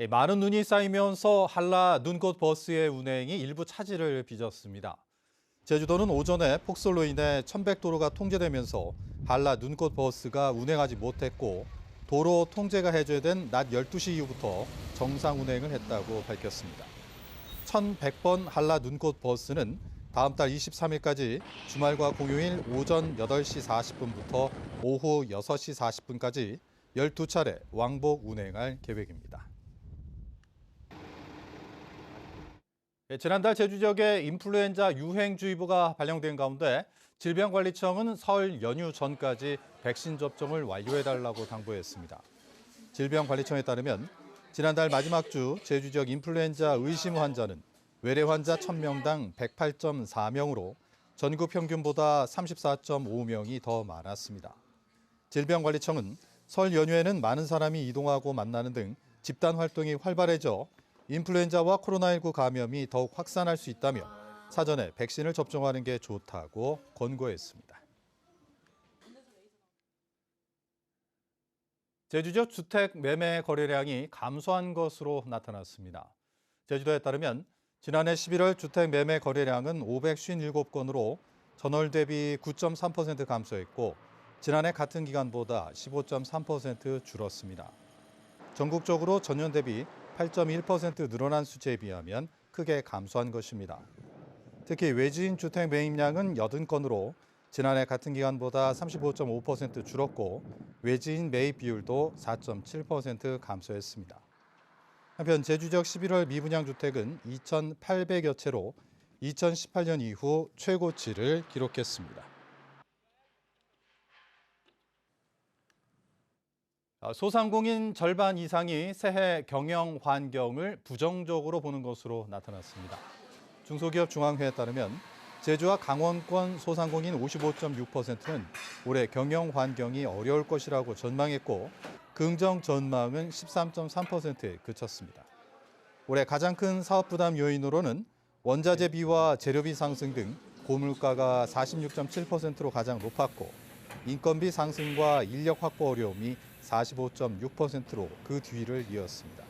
많은 눈이 쌓이면서 한라 눈꽃 버스의 운행이 일부 차질을 빚었습니다. 제주도는 오전에 폭설로 인해 1100도로가 통제되면서 한라 눈꽃 버스가 운행하지 못했고 도로 통제가 해제된 낮 12시 이후부터 정상 운행을 했다고 밝혔습니다. 1100번 한라 눈꽃 버스는 다음 달 23일까지 주말과 공휴일 오전 8시 40분부터 오후 6시 40분까지 12차례 왕복 운행할 계획입니다. 지난달 제주 지역에 인플루엔자 유행주의보가 발령된 가운데 질병관리청은 설 연휴 전까지 백신 접종을 완료해달라고 당부했습니다. 질병관리청에 따르면 지난달 마지막 주 제주 지역 인플루엔자 의심 환자는 외래 환자 1000명당 108.4명으로 전국 평균보다 34.5명이 더 많았습니다. 질병관리청은 설 연휴에는 많은 사람이 이동하고 만나는 등 집단 활동이 활발해져 인플루엔자와 코로나19 감염이 더욱 확산할 수 있다며 사전에 백신을 접종하는 게 좋다고 권고했습니다. 제주 지역 주택 매매 거래량이 감소한 것으로 나타났습니다. 제주도에 따르면 지난해 11월 주택 매매 거래량은 557건으로 전월 대비 9.3% 감소했고 지난해 같은 기간보다 15.3% 줄었습니다. 전국적으로 전년 대비 8.1% 늘어난 수치에 비하면 크게 감소한 것입니다. 특히 외지인 주택 매입량은 80건으로 지난해 같은 기간보다 35.5% 줄었고 외지인 매입 비율도 4.7% 감소했습니다. 한편 제주 지역 11월 미분양 주택은 2,800여 채로 2018년 이후 최고치를 기록했습니다. 소상공인 절반 이상이 새해 경영 환경을 부정적으로 보는 것으로 나타났습니다. 중소기업 중앙회에 따르면 제주와 강원권 소상공인 55.6%는 올해 경영 환경이 어려울 것이라고 전망했고 긍정 전망은 13.3%에 그쳤습니다. 올해 가장 큰 사업 부담 요인으로는 원자재비와 재료비 상승 등 고물가가 46.7%로 가장 높았고 인건비 상승과 인력 확보 어려움이 45.6%로 그 뒤를 이었습니다.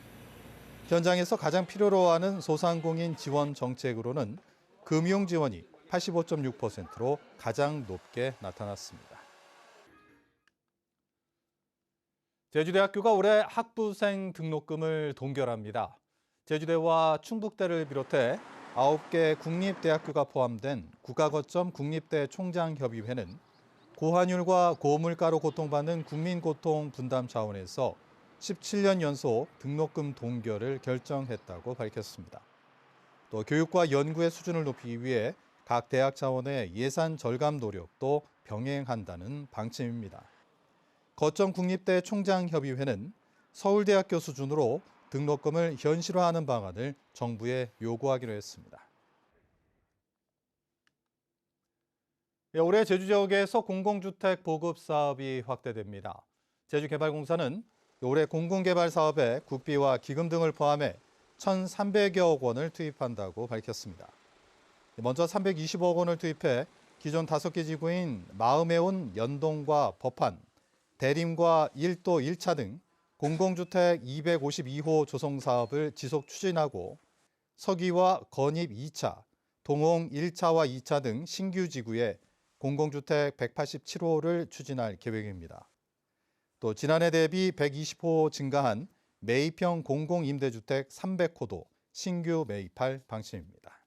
현장에서 가장 필요로 하는 소상공인 지원 정책으로는 금융 지원이 85.6%로 가장 높게 나타났습니다. 제주대학교가 올해 학부생 등록금을 동결합니다. 제주대와 충북대를 비롯해 9개 국립대학교가 포함된 국가거점 국립대 총장협의회는 고환율과 고물가로 고통받는 국민고통 분담 차원에서 17년 연속 등록금 동결을 결정했다고 밝혔습니다. 또 교육과 연구의 수준을 높이기 위해 각 대학 차원의 예산 절감 노력도 병행한다는 방침입니다. 거점 국립대 총장협의회는 서울대학교 수준으로 등록금을 현실화하는 방안을 정부에 요구하기로 했습니다. 올해 제주 지역에서 공공주택 보급 사업이 확대됩니다. 제주개발공사는 올해 공공개발 사업에 국비와 기금 등을 포함해 1,300여억 원을 투입한다고 밝혔습니다. 먼저 320억 원을 투입해 기존 5개 지구인 마음에온, 연동과 법한, 대림과 1도 1차 등 공공주택 252호 조성 사업을 지속 추진하고 서기와 건입 2차, 동홍 1차와 2차 등 신규 지구에 공공주택 187호를 추진할 계획입니다. 또 지난해 대비 120호 증가한 매입형 공공임대주택 300호도 신규 매입할 방침입니다.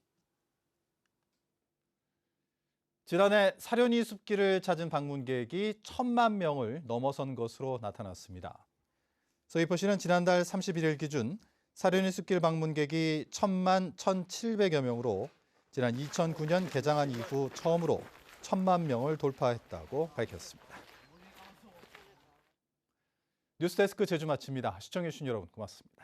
지난해 사려니 숲길을 찾은 방문객이 1,000만 명을 넘어선 것으로 나타났습니다. 서귀포시는 지난달 31일 기준 사려니 숲길 방문객이 1,000만 1,700여 명으로 지난 2009년 개장한 이후 처음으로 1,000만 명을 돌파했다고 밝혔습니다. 뉴스데스크 제주 마칩니다. 시청해주신 여러분 고맙습니다.